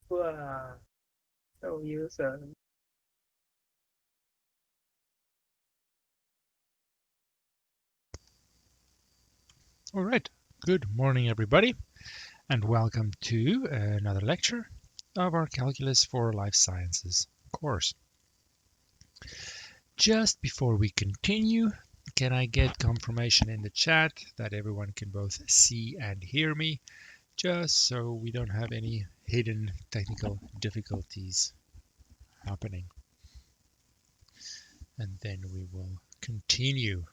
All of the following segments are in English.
Wow. So user. All right. Good morning, everybody, and welcome to another lecture of our Calculus for Life Sciences course. Just before we continue, can I get confirmation in the chat that everyone can both see and hear me, just so we don't have any hidden technical difficulties happening? And then we will continue.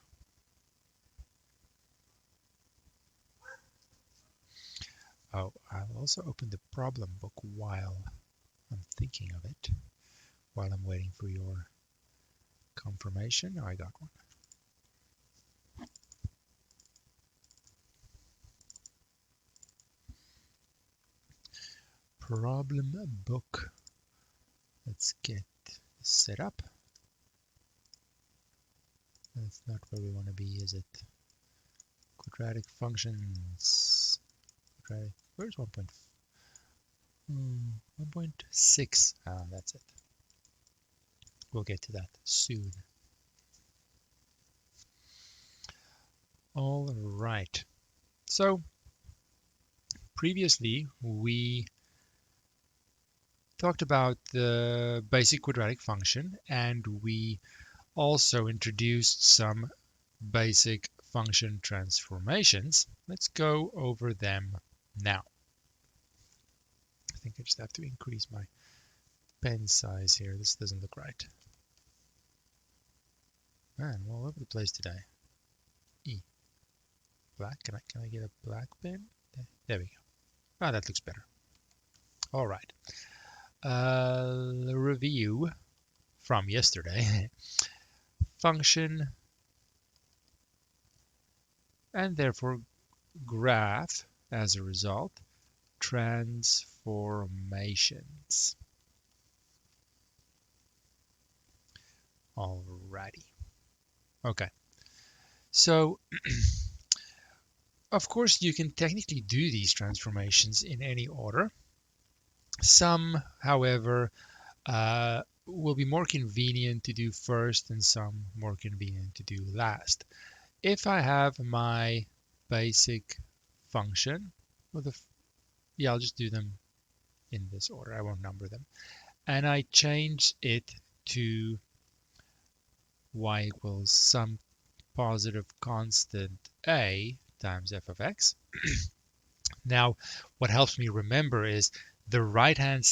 Oh, I'll also open the problem book while I'm thinking of it, while I'm waiting for your confirmation. Oh, I got one. Problem book. Let's get set up. That's not where we want to be, is it? Quadratic functions. Quadratic. Where's 1.6? Ah, that's it. We'll get to that soon. All right. So previously we talked about the basic quadratic function, and we also introduced some basic function transformations. Let's go over them now. I think I just have to increase my pen size here. This doesn't look right. Man, I'm all over the place today. E. Black. Can I get a black pen? There we go. Ah, that looks better. All right. Review from yesterday. Function and therefore graph as a result. Transformations. Alrighty. Okay. So, of course, you can technically do these transformations in any order. Some, however, will be more convenient to do first and some more convenient to do last. If I have my basic function, I'll just do them in this order. I won't number them. And I change it to y equals some positive constant a times f of x. Now, what helps me remember is the right-hand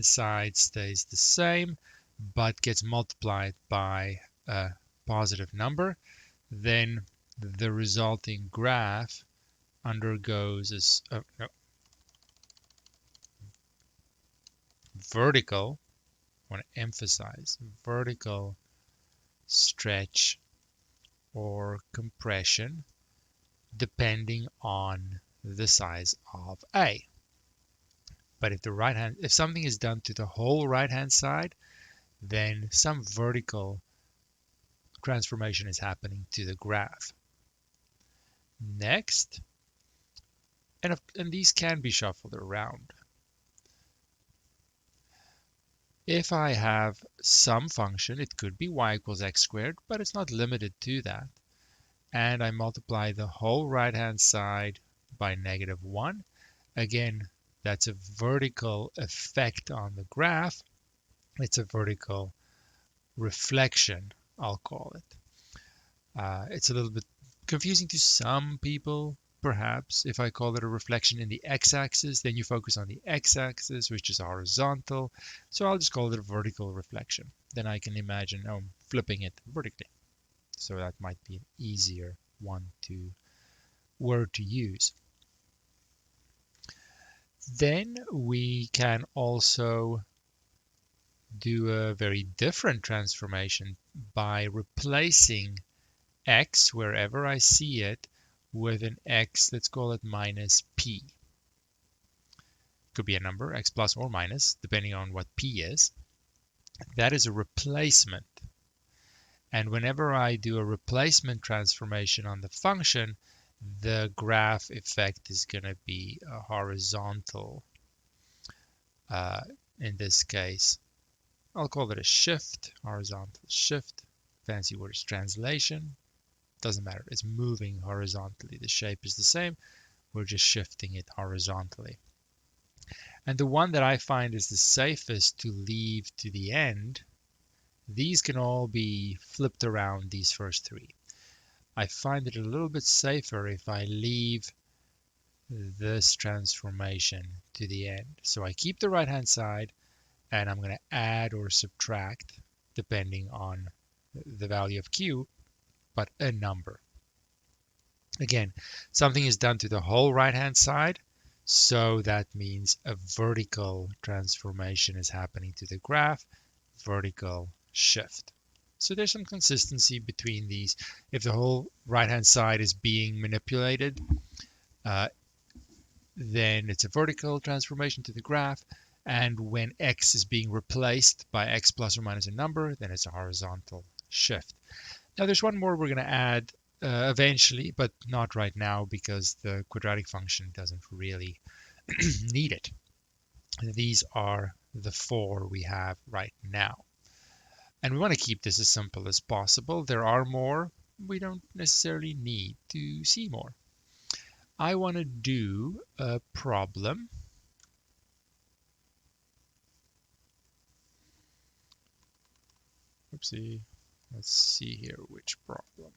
side stays the same, but gets multiplied by a positive number. Then the resulting graph undergoes vertical. I want to emphasize vertical stretch or compression, depending on the size of A. But if something is done to the whole right-hand side, then some vertical transformation is happening to the graph. Next, and these can be shuffled around. If I have some function, it could be y equals x squared, but it's not limited to that. And I multiply the whole right-hand side by -1. Again, that's a vertical effect on the graph. It's a vertical reflection, I'll call it. It's a little bit confusing to some people, perhaps. If I call it a reflection in the x-axis, then you focus on the x-axis, which is horizontal. So I'll just call it a vertical reflection. Then I can imagine flipping it vertically. So that might be an easier word to use. Then we can also do a very different transformation by replacing x wherever I see it with an x, let's call it minus p. Could be a number, x plus or minus, depending on what p is. That is a replacement. And whenever I do a replacement transformation on the function, the graph effect is going to be a horizontal in this case, I'll call it a shift, horizontal shift. Fancy word is translation. Doesn't matter. It's moving horizontally. The shape is the same. We're just shifting it horizontally. And the one that I find is the safest to leave to the end, these can all be flipped around, these first three. I find it a little bit safer if I leave this transformation to the end. So I keep the right-hand side, and I'm going to add or subtract, depending on the value of q, but a number. Again, something is done to the whole right-hand side, so that means a vertical transformation is happening to the graph, vertical shift. So there's some consistency between these. If the whole right-hand side is being manipulated, then it's a vertical transformation to the graph. And when x is being replaced by x plus or minus a number, then it's a horizontal shift. Now there's one more we're going to add eventually, but not right now because the quadratic function doesn't really need it. These are the four we have right now. And we want to keep this as simple as possible. There are more. We don't necessarily need to see more. I want to do a problem. Oopsie. Let's see here which problem.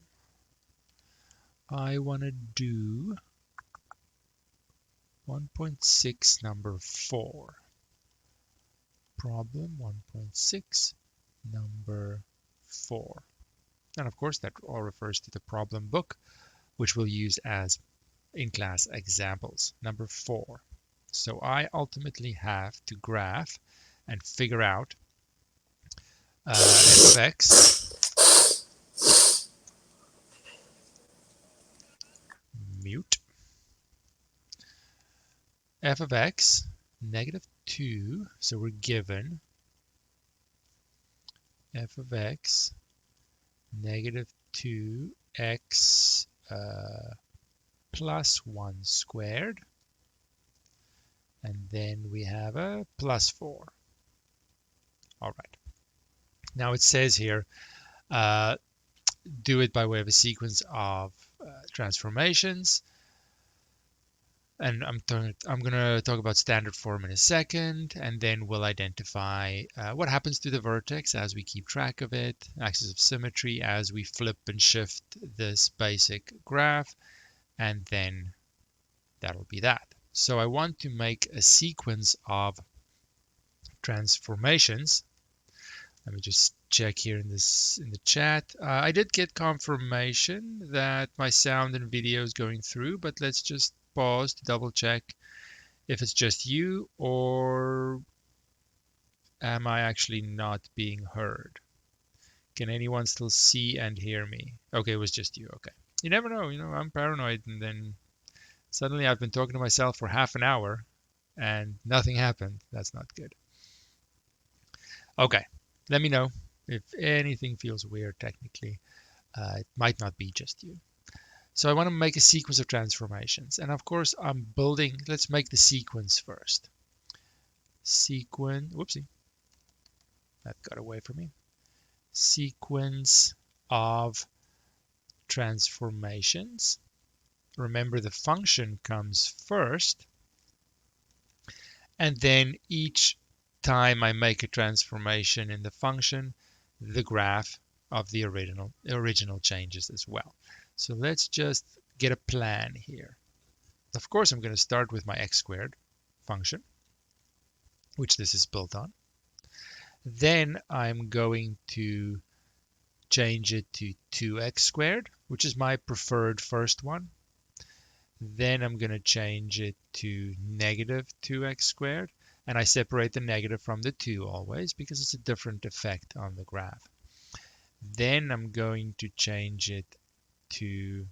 I want to do 1.6 number 4. Problem 1.6 number 4. And of course that all refers to the problem book, which we'll use as in-class examples. Number 4. So I ultimately have to graph and figure out f of x, mute, f of x, -2, so we're given f of x, -2x plus 1 squared, and then we have a plus 4. All right. Now it says here, do it by way of a sequence of transformations. And I'm going to talk about standard form in a second, and then we'll identify what happens to the vertex as we keep track of it, axis of symmetry as we flip and shift this basic graph, and then that'll be that. So I want to make a sequence of transformations. Let me just check here in the chat. I did get confirmation that my sound and video is going through, but let's just pause to double check if it's just you or am I actually not being heard. Can anyone still see and hear me? Okay, it was just you. Okay. You never know, I'm paranoid, and then suddenly I've been talking to myself for half an hour and nothing happened. That's not good. Okay. Let me know if anything feels weird technically. It might not be just you. So I want to make a sequence of transformations. And of course, I'm building, let's make the sequence first. Whoopsie. That got away from me. Sequence of transformations. Remember, the function comes first. And then each time I make a transformation in the function, the graph of the original changes as well. So let's just get a plan here. Of course, I'm going to start with my x squared function, which this is built on. Then I'm going to change it to 2x squared, which is my preferred first one. Then I'm going to change it to -2x squared. And I separate the negative from the 2 always because it's a different effect on the graph. Then I'm going to change it to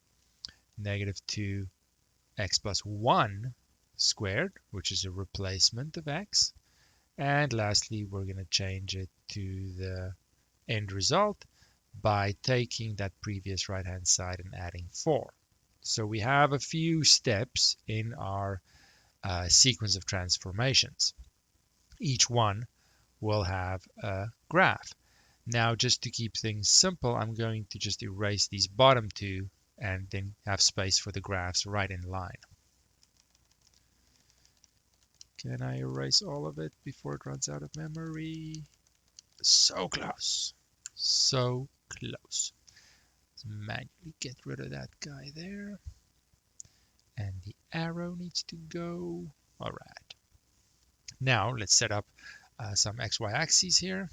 -2x plus 1 squared, which is a replacement of x. And lastly, we're going to change it to the end result by taking that previous right-hand side and adding 4. So we have a few steps in our sequence of transformations. Each one will have a graph. Now, just to keep things simple, I'm going to just erase these bottom two and then have space for the graphs right in line. Can I erase all of it before it runs out of memory? So close. So close. Let's manually get rid of that guy there. And the arrow needs to go. All right. Now, let's set up some XY axes here.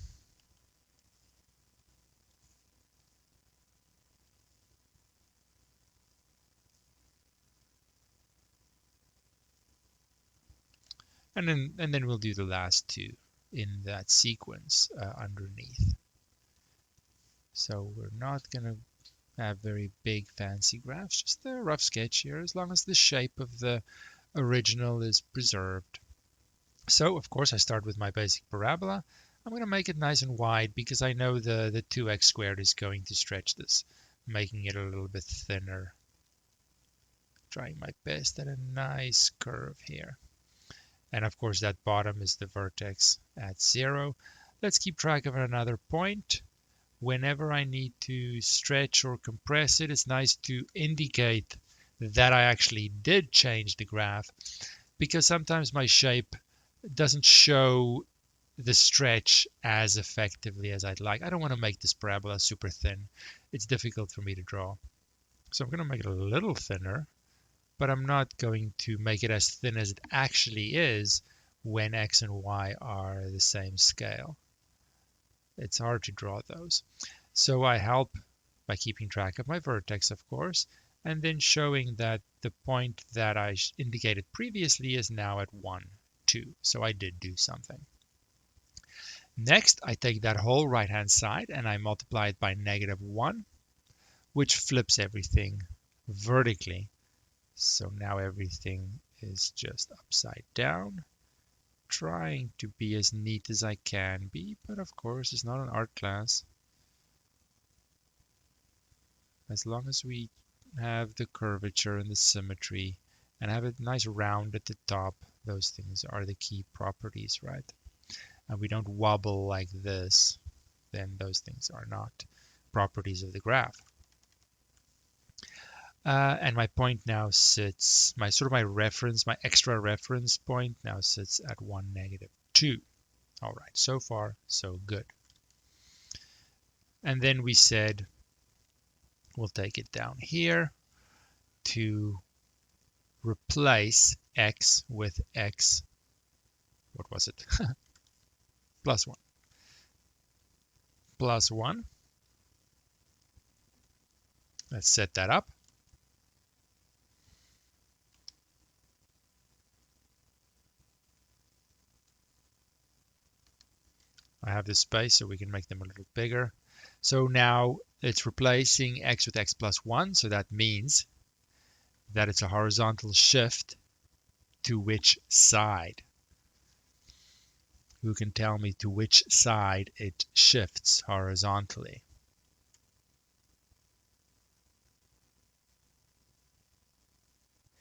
And then we'll do the last two in that sequence underneath. So we're not going to have very big fancy graphs, just a rough sketch here, as long as the shape of the original is preserved. So of course I start with my basic parabola. I'm going to make it nice and wide because I know the 2x squared is going to stretch this, making it a little bit thinner. Trying my best at a nice curve here. And of course that bottom is the vertex at 0. Let's keep track of another point. Whenever I need to stretch or compress it, it's nice to indicate that I actually did change the graph, because sometimes my shape doesn't show the stretch as effectively as I'd like. I don't want to make this parabola super thin. It's difficult for me to draw. So I'm going to make it a little thinner, but I'm not going to make it as thin as it actually is when x and y are the same scale. It's hard to draw those. So I help by keeping track of my vertex, of course, and then showing that the point that I indicated previously is now at 1, 2. So I did do something. Next, I take that whole right-hand side and I multiply it by -1, which flips everything vertically. So now everything is just upside down, trying to be as neat as I can be, but of course it's not an art class. As long as we have the curvature and the symmetry and have a nice round at the top, those things are the key properties, right? And we don't wobble like this, then those things are not properties of the graph. And my point now sits, my reference, my extra reference point now sits at 1, -2. All right, so far, so good. And then we said we'll take it down here to replace x with x, what was it? plus 1. Plus 1. Let's set that up. I have this space so we can make them a little bigger. So now it's replacing x with x plus 1. So that means that it's a horizontal shift to which side? Who can tell me to which side it shifts horizontally?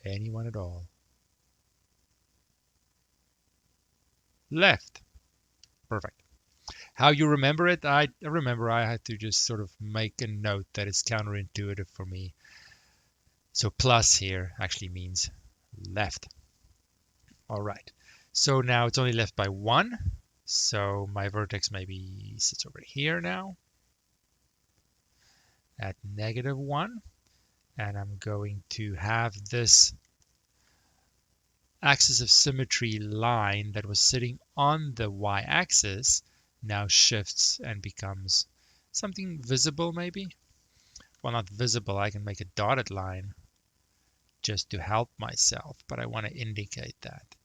Anyone at all? Left. Perfect. How you remember it? I remember I had to just sort of make a note that it's counterintuitive for me. So plus here actually means left. All right. So now it's only left by 1. So my vertex maybe sits over here now at -1. And I'm going to have this axis of symmetry line that was sitting on the y-axis now shifts and becomes something visible maybe. Well, not visible, I can make a dotted line just to help myself, but I want to indicate that.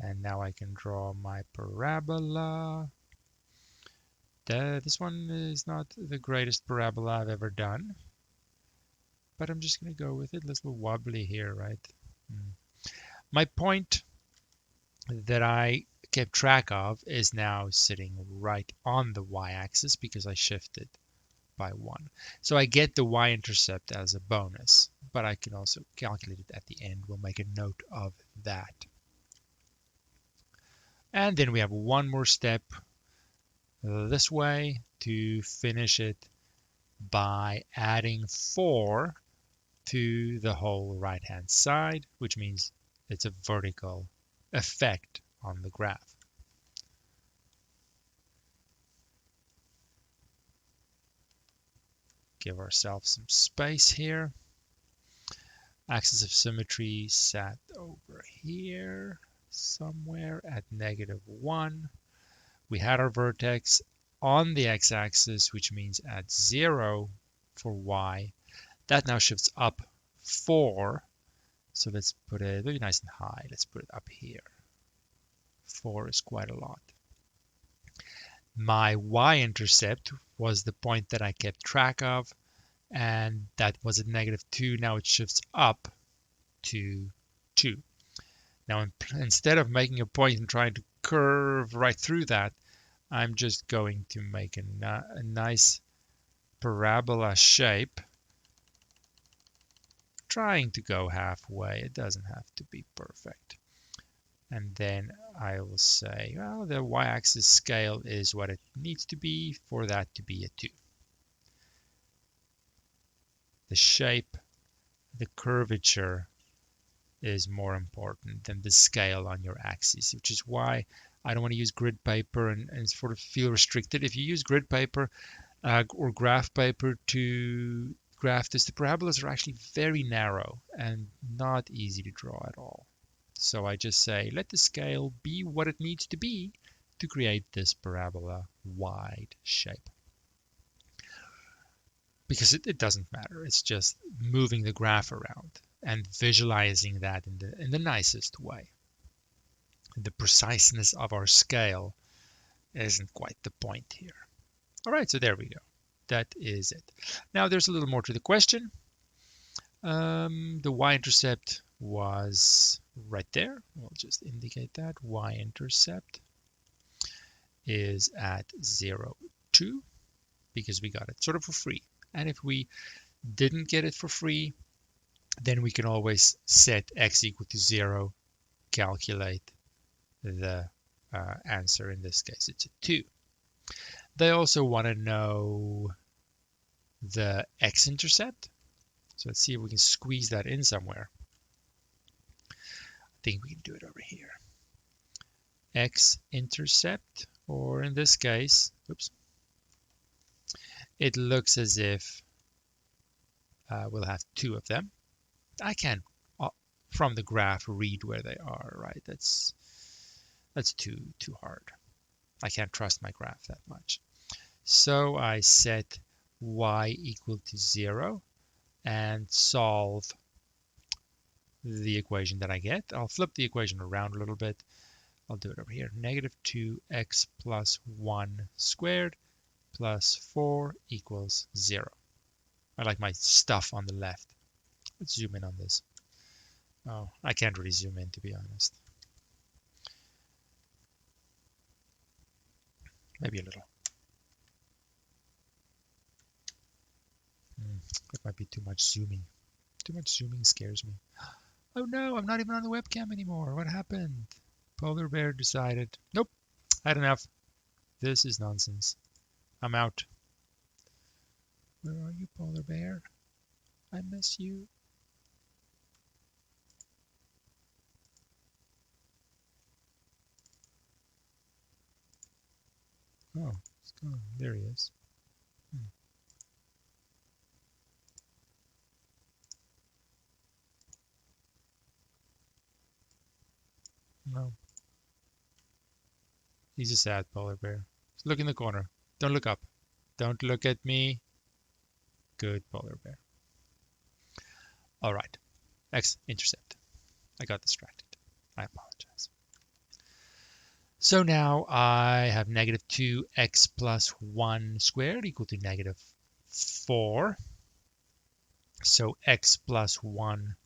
And now I can draw my parabola. This one is not the greatest parabola I've ever done, but I'm just going to go with it. A little wobbly here, right? My point that I kept track of is now sitting right on the y-axis because I shifted by 1. So I get the y-intercept as a bonus, but I can also calculate it at the end. We'll make a note of that. And then we have one more step this way to finish it by adding 4 to the whole right-hand side, which means it's a vertical effect on the graph. Give ourselves some space here. Axis of symmetry sat over here somewhere at -1. We had our vertex on the x-axis, which means at 0 for y. That now shifts up 4. So let's put it very nice and high. Let's put it up here. 4 is quite a lot. My y-intercept was the point that I kept track of, and that was at -2. Now it shifts up to 2. Now, instead of making a point and trying to curve right through that, I'm just going to make a nice parabola shape, trying to go halfway. It doesn't have to be perfect. And then I will say, well, the y-axis scale is what it needs to be for that to be a 2. The shape, the curvature is more important than the scale on your axis, which is why I don't want to use grid paper and sort of feel restricted. If you use grid paper or graph paper to graph this, the parabolas are actually very narrow and not easy to draw at all. So I just say, let the scale be what it needs to be to create this parabola wide shape. Because it doesn't matter. It's just moving the graph around and visualizing that in the nicest way. The preciseness of our scale isn't quite the point here. All right, so there we go. That is it. Now there's a little more to the question. The y-intercept was right there. We'll just indicate that. Y-intercept is at 0, 2, because we got it sort of for free. And if we didn't get it for free, then we can always set x equal to 0, calculate the answer. In this case, it's a 2. They also want to know the x-intercept. So let's see if we can squeeze that in somewhere. I think we can do it over here. X-intercept, or in this case, oops, it looks as if we'll have 2 of them. I can, from the graph, read where they are, right? That's too hard. I can't trust my graph that much. So I set y equal to 0 and solve the equation that I get. I'll flip the equation around a little bit. I'll do it over here. -2x plus 1 squared plus 4 equals 0. I like my stuff on the left. Let's zoom in on this. Oh, I can't really zoom in, to be honest. Maybe a little. That might be too much zooming. Too much zooming scares me. Oh no, I'm not even on the webcam anymore. What happened? Polar Bear decided, nope, had enough. This is nonsense. I'm out. Where are you, Polar Bear? I miss you. Oh, it's gone. There he is. No. He's a sad polar bear. Just look in the corner. Don't look up. Don't look at me. Good polar bear. All right. X-intercept. I got distracted. I apologize. So now I have -2x plus 1 squared equal to -4. So x plus 1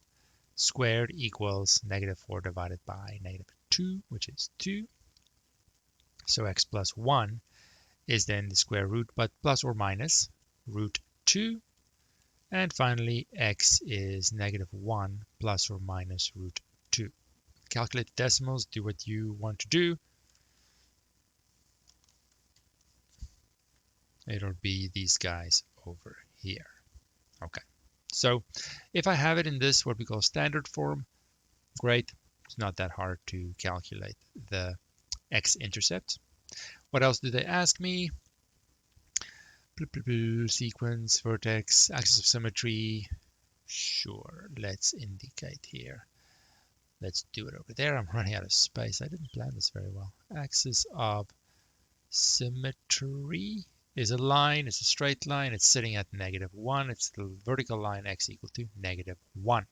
squared equals -4 divided by -2, which is 2. So x plus 1 is then the square root, but plus or minus root 2. And finally, x is -1 plus or minus root 2. Calculate the decimals, do what you want to do. it'll be these guys over here. Okay, so if I have it in this, what we call standard form, great. It's not that hard to calculate the X-intercept. What else do they ask me? Sequence, vertex, axis of symmetry. Sure, let's indicate here. Let's do it over there. I'm running out of space. I didn't plan this very well. Axis of symmetry is a line. It's a straight line. It's sitting at -1. It's the vertical line x equal to -1.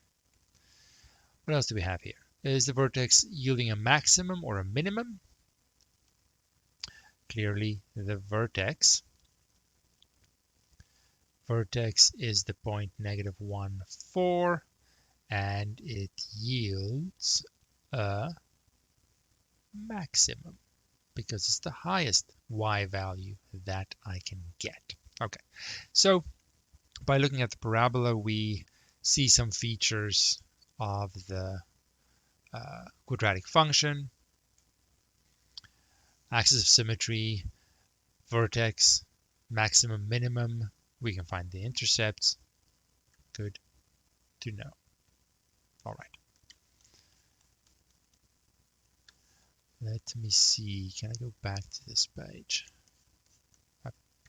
What else do we have here? Is the vertex yielding a maximum or a minimum? Clearly, the vertex is the point -1, 4, and it yields a maximum because it's the highest y value that I can get. Okay, so by looking at the parabola, we see some features of the quadratic function, axis of symmetry, vertex, maximum, minimum. We can find the intercepts. Good to know. All right. Let me see. Can I go back to this page?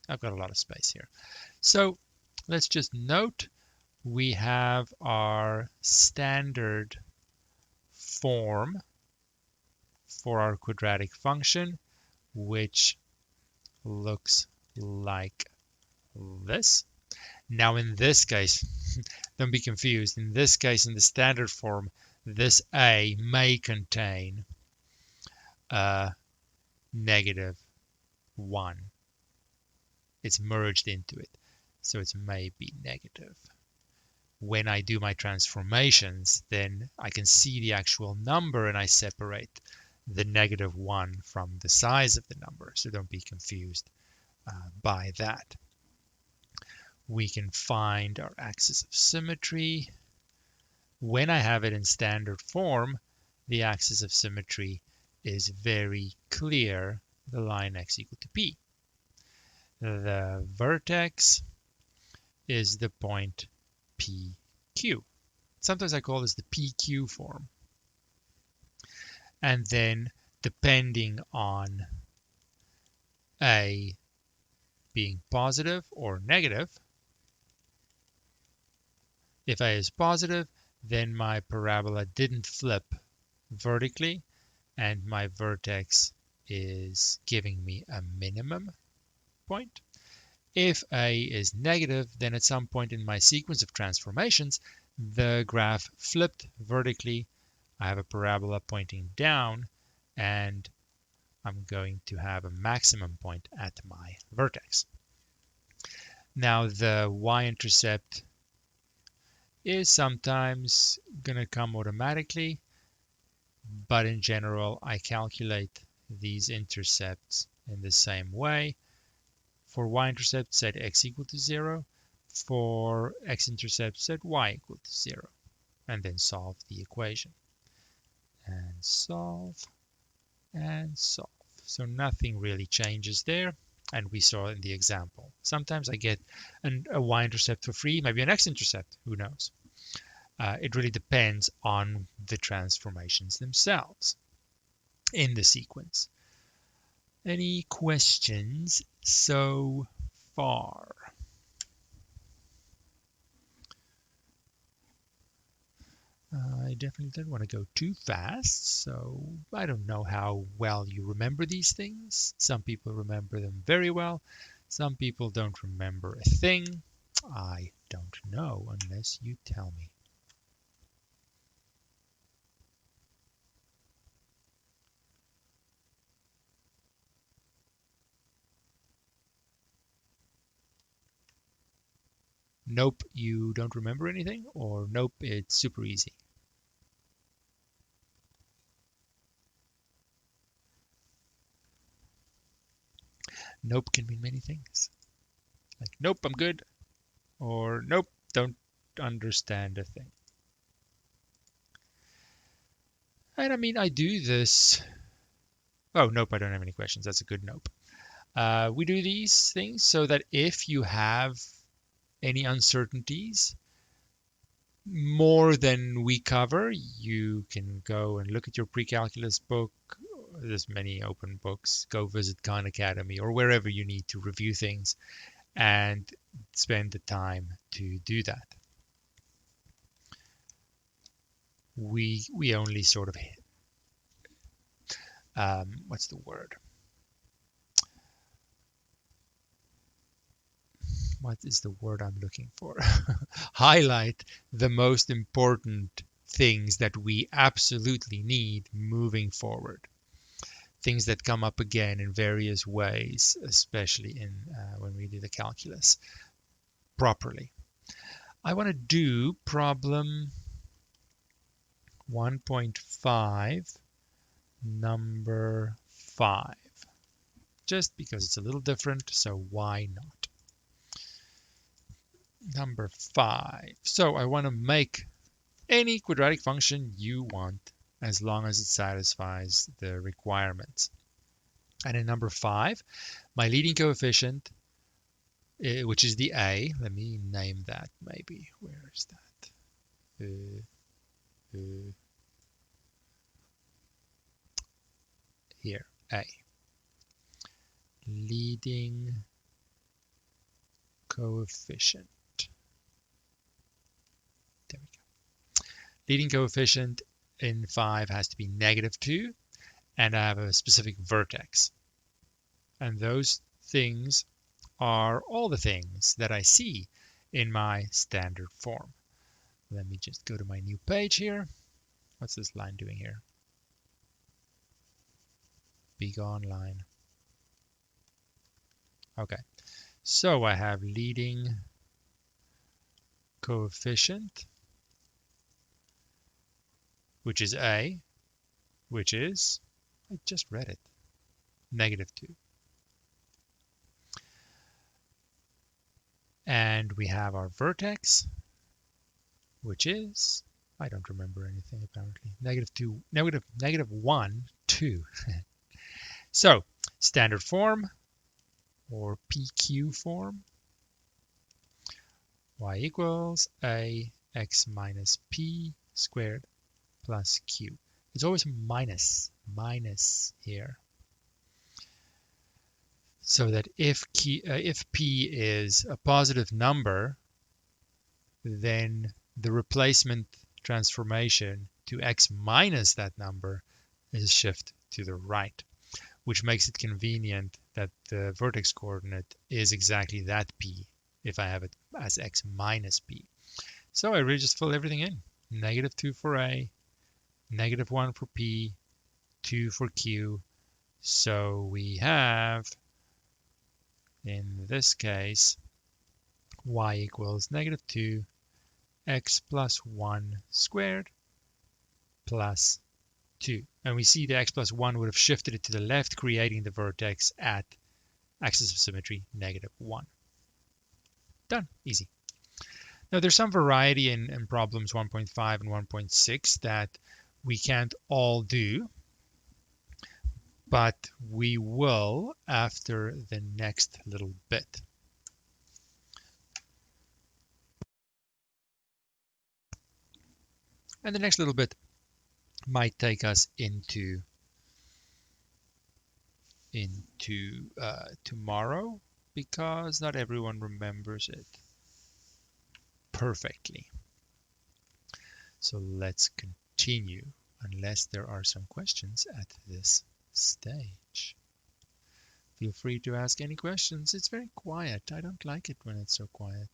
I've got a lot of space here. So let's just note we have our standard form for our quadratic function, which looks like this. Now in this case, don't be confused. In this case, in the standard form, this a may contain -1. It's merged into it, so it may be negative. When I do my transformations, then I can see the actual number and I separate the -1 from the size of the number, so don't be confused by that. We can find our axis of symmetry. When I have it in standard form, the axis of symmetry is very clear, the line x equal to p. The vertex is the point PQ. Sometimes I call this the PQ form. And then depending on A being positive or negative, if A is positive, then my parabola didn't flip vertically and my vertex is giving me a minimum point. If A is negative, then at some point in my sequence of transformations, the graph flipped vertically. I have a parabola pointing down, and I'm going to have a maximum point at my vertex. Now, the y-intercept is sometimes going to come automatically, but in general, I calculate these intercepts in the same way. For y-intercept, set x equal to 0. For x-intercept, set y equal to 0. And then solve the equation. And solve, and solve. So nothing really changes there. And we saw in the example. Sometimes I get a y-intercept for free, maybe an x-intercept, who knows. It really depends on the transformations themselves in the sequence. Any questions so far? I definitely don't want to go too fast, so I don't know how well you remember these things. Some people remember them very well. Some people don't remember a thing. I don't know unless you tell me. Nope, you don't remember anything, or nope, it's super easy. Nope can mean many things. Like, nope, I'm good, or nope, don't understand a thing. And I mean, I do this. Oh, nope, I don't have any questions. That's a good nope. We do these things so that if you have any uncertainties, more than we cover, you can go and look at your pre-calculus book. There's many open books. Go visit Khan Academy or wherever you need to review things and spend the time to do that. We only sort of what's the word? What is the word I'm looking for? Highlight the most important things that we absolutely need moving forward. Things that come up again in various ways, especially in when we do the calculus properly. I want to do problem 1.5, number 5, just because it's a little different, so why not? Number 5. So I want to make any quadratic function you want as long as it satisfies the requirements. And in number 5, my leading coefficient, which is the a, let me name that maybe. Where is that? Here, a. Leading coefficient. There we go. Leading coefficient in 5 has to be -2, and I have a specific vertex. And those things are all the things that I see in my standard form. Let me just go to my new page here. What's this line doing here? Be gone line. Okay, so I have leading coefficient, which is a, which is, I just read it, -2. And we have our vertex, which is, I don't remember anything apparently, -1, 2. So, standard form, or PQ form, y equals ax minus p squared plus q. It's always minus here. So that if p is a positive number, then the replacement transformation to x minus that number is shift to the right, which makes it convenient that the vertex coordinate is exactly that p if I have it as x minus p. So I really just fill everything in. -2 for a, -1 for p, 2 for q. So we have, in this case, y equals -2 x plus 1 squared plus 2. And we see the x plus 1 would have shifted it to the left, creating the vertex at axis of symmetry -1. Done. Easy. Now there's some variety in problems 1.5 and 1.6 that we can't all do, but we will after the next little bit. And the next little bit might take us into tomorrow, because not everyone remembers it perfectly. So let's continue, unless there are some questions at this stage. Feel free to ask any questions. It's very quiet. I don't like it when it's so quiet.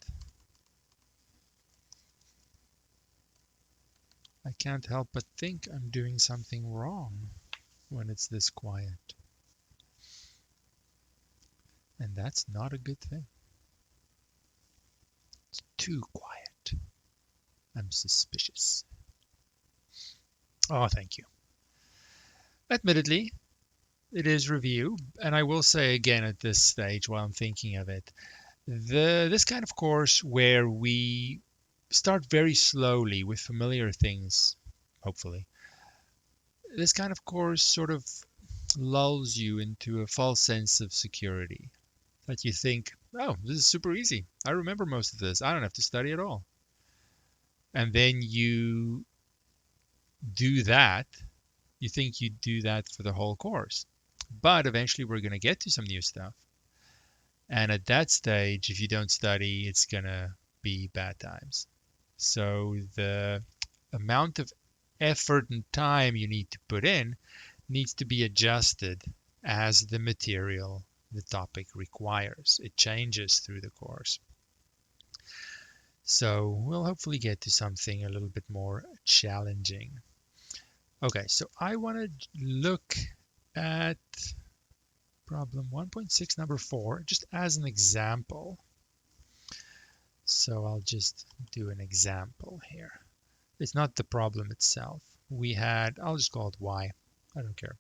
I can't help but think I'm doing something wrong when it's this quiet. And that's not a good thing. It's too quiet. I'm suspicious. Oh, thank you. Admittedly, it is review, and I will say again at this stage while I'm thinking of it, this kind of course where we start very slowly with familiar things, hopefully. This kind of course sort of lulls you into a false sense of security that you think, oh, this is super easy. I remember most of this. I don't have to study at all. And then you do that. You think you do that for the whole course. But eventually we're going to get to some new stuff. And at that stage, if you don't study, it's going to be bad times. So the amount of effort and time you need to put in needs to be adjusted as the material, the topic requires. It changes through the course. So we'll hopefully get to something a little bit more challenging. Okay, so I want to look at problem 1.6, number 4, just as an example. So I'll just do an example here. It's not the problem itself. We had, I'll just call it y. I don't care.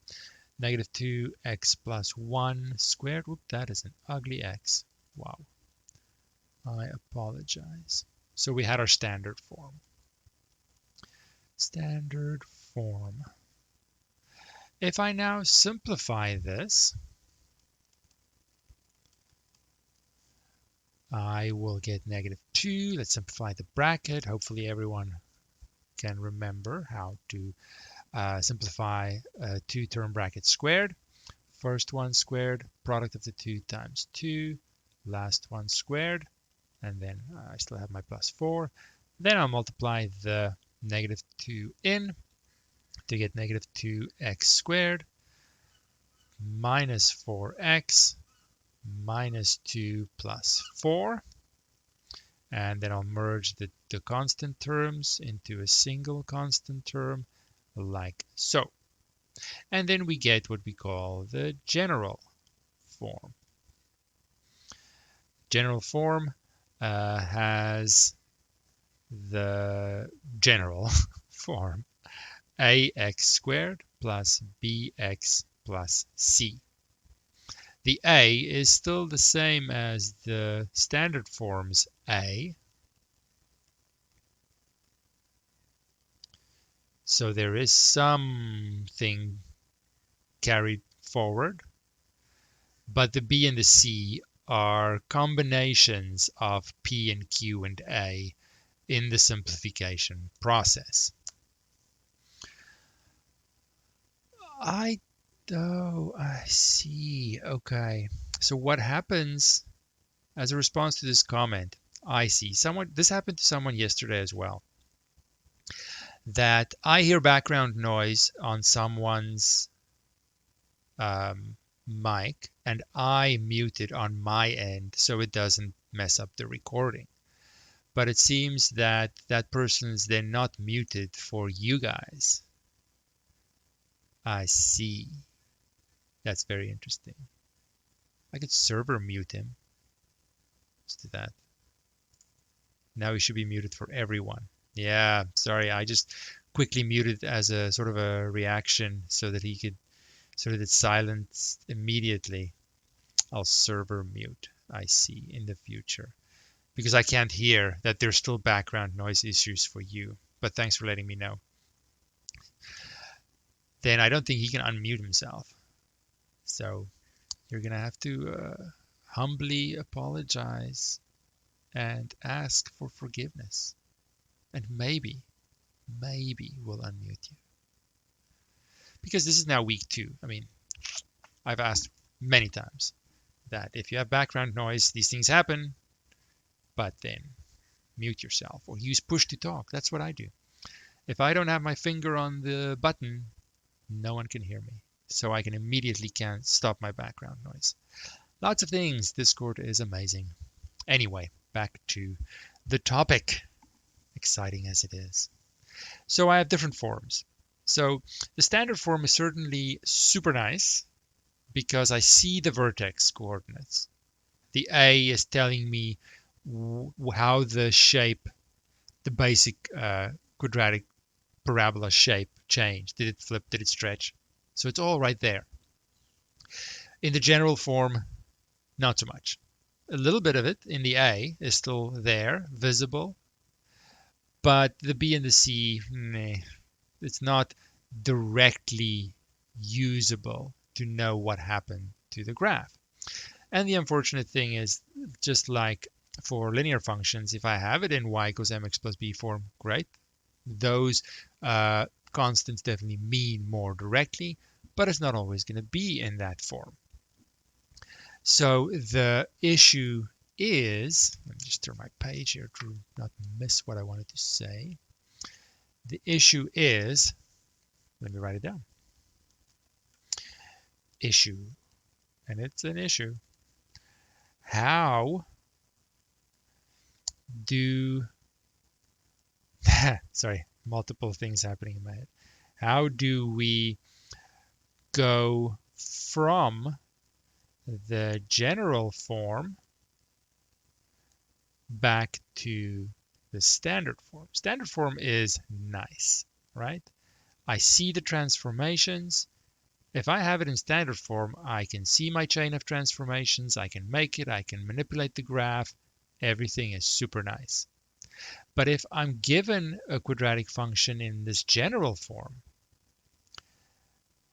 Negative 2x plus 1 squared. Whoop, that is an ugly x. Wow. I apologize. So we had our standard form. Standard form. If I now simplify this, I will get negative 2. Let's simplify the bracket. Hopefully everyone can remember how to simplify a two-term bracket squared. First one squared, product of the 2 times 2, last one squared, and then I still have my plus 4. Then I'll multiply the negative 2 in to get negative 2x squared minus 4x minus 2 plus 4. And then I'll merge the constant terms into a single constant term like so. And then we get what we call the general form. General form has the general form ax squared plus bx plus c. The a is still the same as the standard form's a. So there is something carried forward, but the b and the c are combinations of p and q and a in the simplification process. I see. Okay. So what happens as a response to this comment? I see. This happened to someone yesterday as well. That I hear background noise on someone's mic, and I mute it on my end so it doesn't mess up the recording. But it seems that that person is then not muted for you guys. I see. That's very interesting. I could server mute him. Let's do that. Now he should be muted for everyone. Yeah, sorry, I just quickly muted as a sort of a reaction so that it's silenced immediately. I'll server mute, I see, in the future. Because I can't hear that there's still background noise issues for you. But thanks for letting me know. Then I don't think he can unmute himself. So you're going to have to humbly apologize and ask for forgiveness. And maybe we'll unmute you. Because this is now week 2. I mean, I've asked many times that if you have background noise, these things happen, but then mute yourself or use push to talk. That's what I do. If I don't have my finger on the button, no one can hear me. So I can immediately stop my background noise. Lots of things. Discord is amazing. Anyway, back to the topic. Exciting as it is. So I have different forms. So the standard form is certainly super nice because I see the vertex coordinates. The A is telling me how the shape, the basic quadratic parabola shape changed. Did it flip? Did it stretch? So it's all right there. In the general form, not so much. A little bit of it in the A is still there, visible. But the B and the C, it's not directly usable to know what happened to the graph. And the unfortunate thing is, just like for linear functions, if I have it in y equals mx plus b form, great. Those constants definitely mean more directly, but it's not always going to be in that form. So the issue is, let me just turn my page here to not miss what I wanted to say. The issue is, let me write it down. Issue, and it's an issue. How do, sorry, multiple things happening in my head. How do we go from the general form back to the standard form? Standard form is nice, right? I see the transformations. If I have it in standard form, I can see my chain of transformations, I can make it, I can manipulate the graph, everything is super nice. But if I'm given a quadratic function in this general form,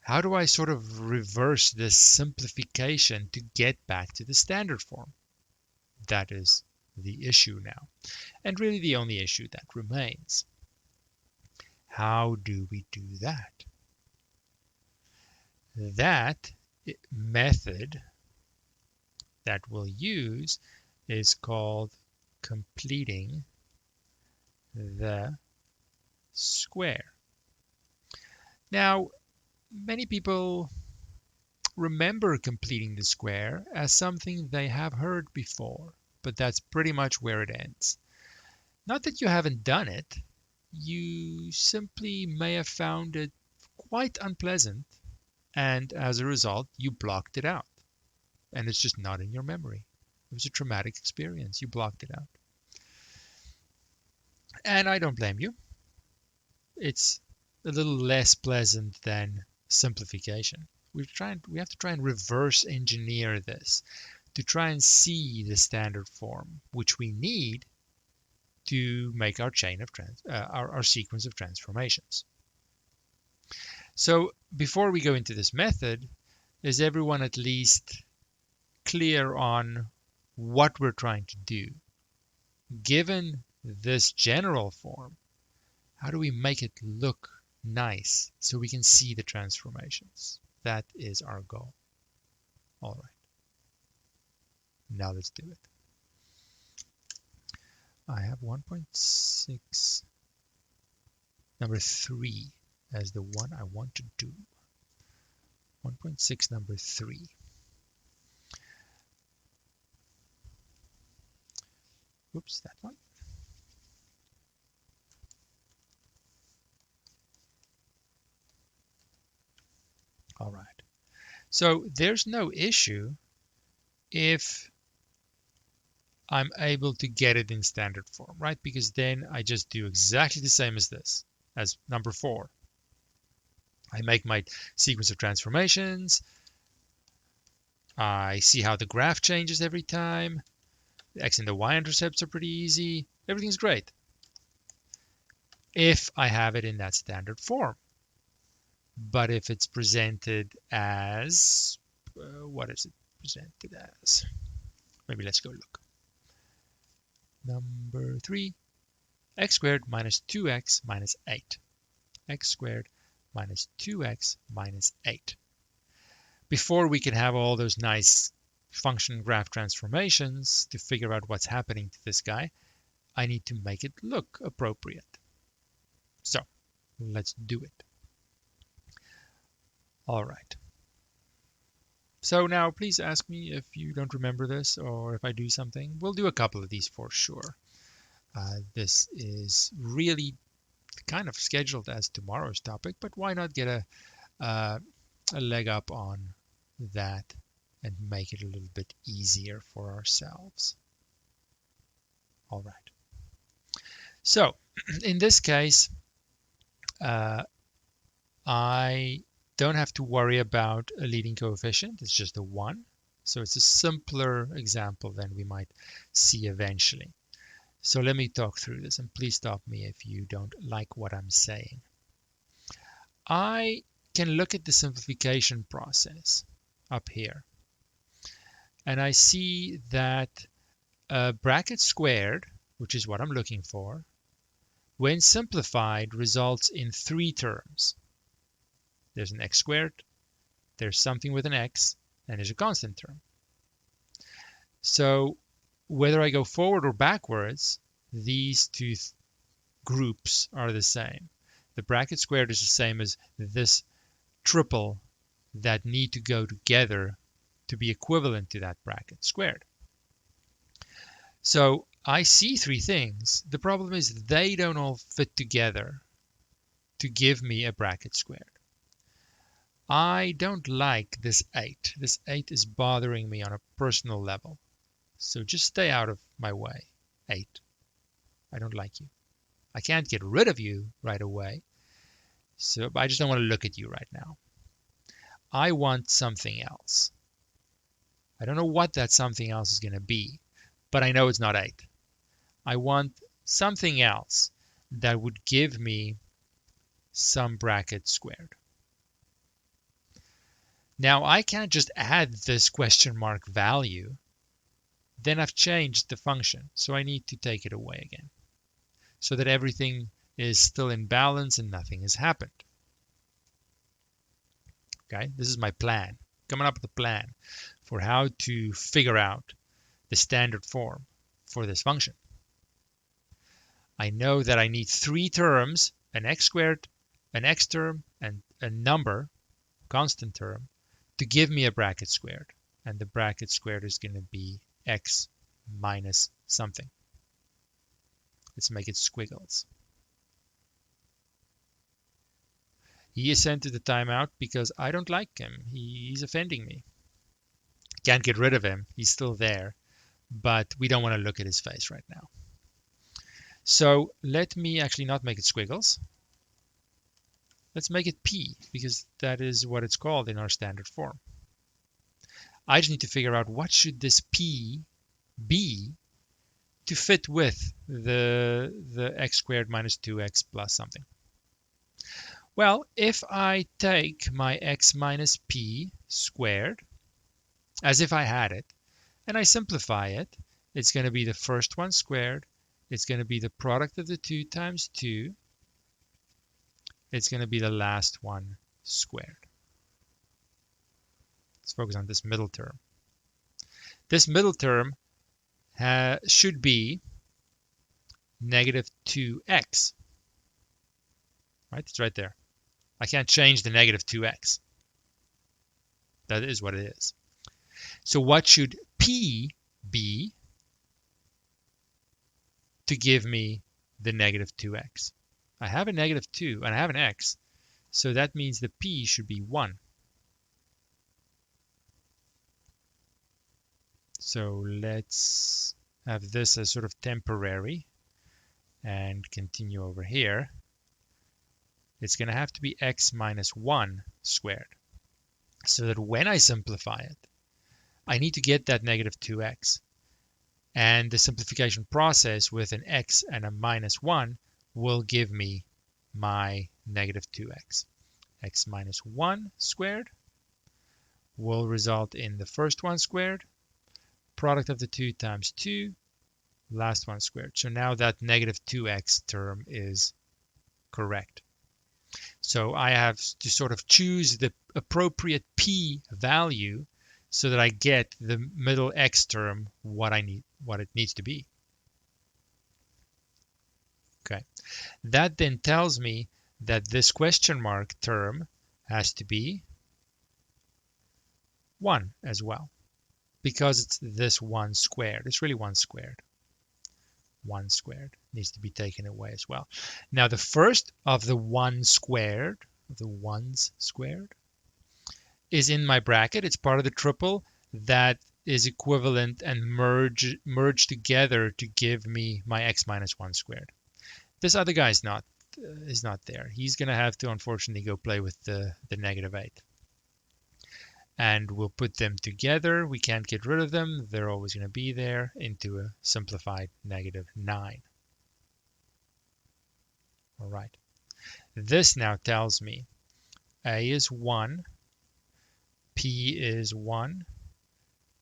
how do I sort of reverse this simplification to get back to the standard form? That is the issue now, and really the only issue that remains. How do we do that? That method that we'll use is called completing the square. Now, many people remember completing the square as something they have heard before, but that's pretty much where it ends. Not that you haven't done it, you simply may have found it quite unpleasant, and as a result, you blocked it out, and it's just not in your memory. It was a traumatic experience. You blocked it out. And I don't blame you. It's a little less pleasant than simplification. We have to try and reverse engineer this to try and see the standard form, which we need to make our chain of our sequence of transformations. So before we go into this method, is everyone at least clear on what we're trying to do? Given this general form, how do we make it look nice so we can see the transformations? That is our goal. All right. Now let's do it. I have 1.6, number 3 as the one I want to do. 1.6, number 3. Oops, that one. All right. So there's no issue if I'm able to get it in standard form, right? Because then I just do exactly the same as this, as number 4. I make my sequence of transformations. I see how the graph changes every time. The X and the Y intercepts are pretty easy. Everything's great. If I have it in that standard form. But if it's presented as, what is it presented as? Maybe let's go look. Number 3, x squared minus 2x minus 8. X squared minus 2x minus 8. Before we can have all those nice function graph transformations to figure out what's happening to this guy, I need to make it look appropriate. So let's do it. All right. So now please ask me if you don't remember this or if I do something. We'll do a couple of these for sure. This is really kind of scheduled as tomorrow's topic, but why not get a leg up on that and make it a little bit easier for ourselves. All right. So in this case, I don't have to worry about a leading coefficient. It's just a 1. So it's a simpler example than we might see eventually. So let me talk through this, and please stop me if you don't like what I'm saying. I can look at the simplification process up here. And I see that a bracket squared, which is what I'm looking for, when simplified results in 3 terms. There's an x squared, there's something with an x, and there's a constant term. So whether I go forward or backwards, these two groups are the same. The bracket squared is the same as this triple that need to go together to be equivalent to that bracket squared. So I see 3 things. The problem is they don't all fit together to give me a bracket squared. I don't like this 8. This 8 is bothering me on a personal level. So just stay out of my way, 8. I don't like you. I can't get rid of you right away. So I just don't want to look at you right now. I want something else. I don't know what that something else is going to be, but I know it's not 8. I want something else that would give me some bracket squared. Now I can't just add this question mark value. Then I've changed the function, so I need to take it away again, so that everything is still in balance and nothing has happened. Okay, this is my plan. Coming up with a plan for how to figure out the standard form for this function. I know that I need 3 terms, an x squared, an x term, and a number, constant term, to give me a bracket squared. And the bracket squared is going to be x minus something. Let's make it squiggles. He is sent to the timeout because I don't like him. He's offending me. Can't get rid of him. He's still there. But we don't want to look at his face right now. So let me actually not make it squiggles. Let's make it p, because that is what it's called in our standard form. I just need to figure out what should this p be to fit with the x squared minus 2x plus something. Well, if I take my x minus p squared, as if I had it, and I simplify it, it's going to be the first one squared, it's going to be the product of the 2 times 2, it's going to be the last one squared. Let's focus on this middle term. This middle term should be negative 2x. Right? It's right there. I can't change the negative 2x. That is what it is. So what should p be to give me the negative 2x? I have a negative 2 and I have an x. So that means the p should be 1. So let's have this as sort of temporary and continue over here. It's going to have to be x minus 1 squared. So that when I simplify it, I need to get that negative 2x. And the simplification process with an x and a minus 1 will give me my negative 2x. X minus 1 squared will result in the first one squared, product of the 2 times 2, last one squared. So now that negative 2x term is correct. So I have to sort of choose the appropriate p value so that I get the middle x term what it needs to be. Okay. That then tells me that this question mark term has to be 1 as well, because it's this 1 squared. It's really 1 squared. 1 squared needs to be taken away as well. Now the first of the 1 squared, the 1's squared, is in my bracket. It's part of the triple that is equivalent and merge together to give me my x minus 1 squared. This other guy is not there. He's going to have to unfortunately go play with the negative 8. And we'll put them together. We can't get rid of them. They're always going to be there into a simplified negative 9. All right. This now tells me A is 1, P is 1,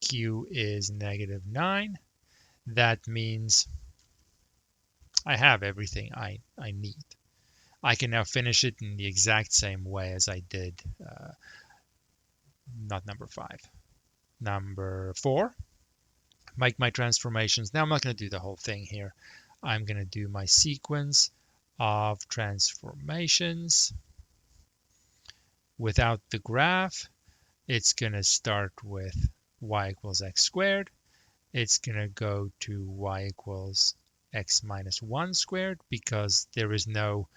Q is -9. That means I have everything I need. I can now finish it in the exact same way as I did, not number 5. Number 4, make my transformations. Now I'm not going to do the whole thing here. I'm going to do my sequence of transformations without the graph. It's going to start with y equals x squared. It's going to go to y equals x minus 1 squared because there is no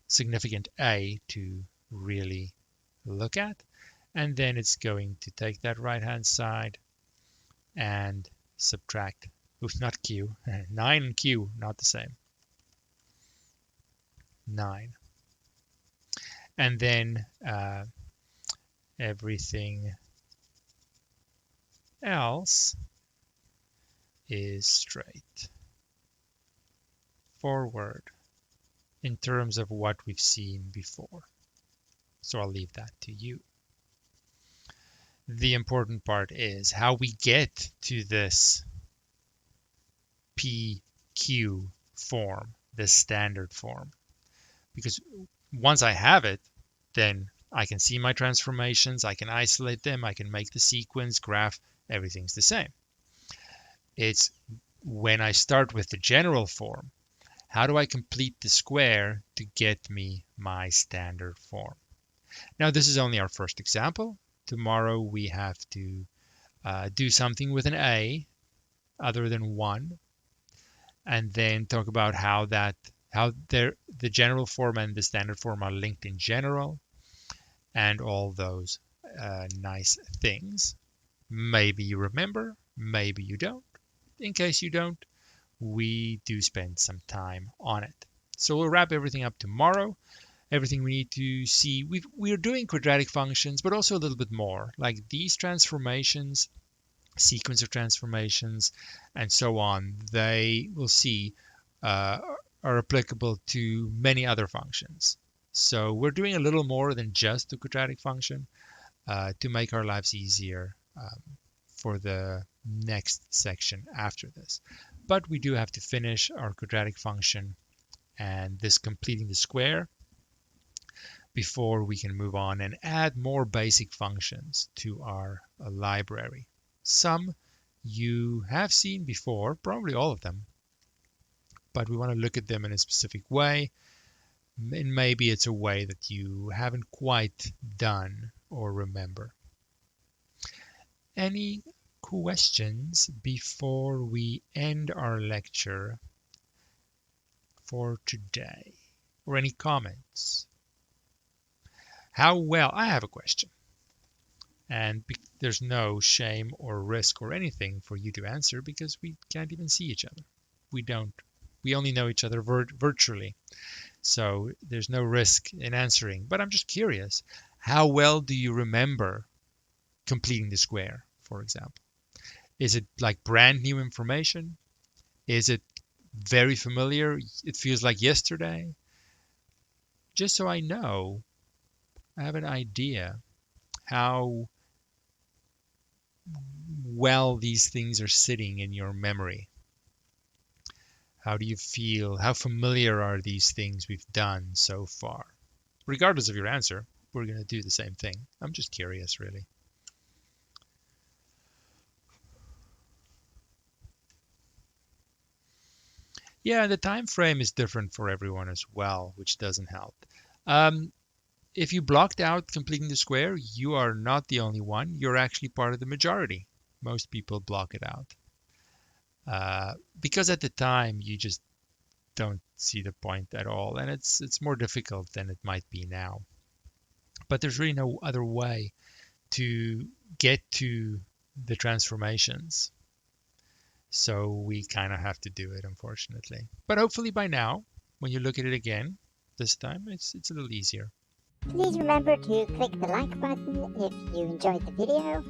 significant a to really look at. And then it's going to take that right-hand side and subtract, oops, not q, 9 and q, not the same, 9. And then everything else is straight forward in terms of what we've seen before. So I'll leave that to you. The important part is how we get to this PQ form, this standard form. Because once I have it, then I can see my transformations, I can isolate them, I can make the sequence, graph, everything's the same. It's when I start with the general form, how do I complete the square to get me my standard form? Now, this is only our first example. Tomorrow we have to do something with an a other than 1, and then talk about how the general form and the standard form are linked in general, and all those nice things. Maybe you remember, maybe you don't. In case you don't, we do spend some time on it. So we'll wrap everything up tomorrow. Everything we need to see. We're doing quadratic functions, but also a little bit more. Like these transformations, sequence of transformations, and so on, they will see are applicable to many other functions. So we're doing a little more than just the quadratic function to make our lives easier for the next section after this. But we do have to finish our quadratic function and this completing the square before we can move on and add more basic functions to our library. Some you have seen before, probably all of them, but we want to look at them in a specific way, and maybe it's a way that you haven't quite done or remember. Any questions before we end our lecture for today? Or any comments? How well, I have a question. And there's no shame or risk or anything for you to answer because we can't even see each other. We only know each other virtually. So there's no risk in answering. But I'm just curious, how well do you remember completing the square, for example? Is it like brand new information? Is it very familiar? It feels like yesterday? Just so I know, I have an idea how well these things are sitting in your memory. How do you feel? How familiar are these things we've done so far? Regardless of your answer, we're going to do the same thing. I'm just curious, really. Yeah, the time frame is different for everyone as well, which doesn't help. If you blocked out completing the square, you are not the only one. You're actually part of the majority. Most people block it out. Because at the time, you just don't see the point at all. And it's more difficult than it might be now. But there's really no other way to get to the transformations. So we kind of have to do it, unfortunately. But hopefully by now, when you look at it again, this time, it's a little easier. Please remember to click the like button if you enjoyed the video,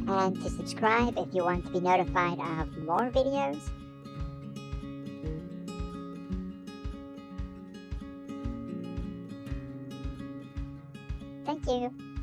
and to subscribe if you want to be notified of more videos. Thank you.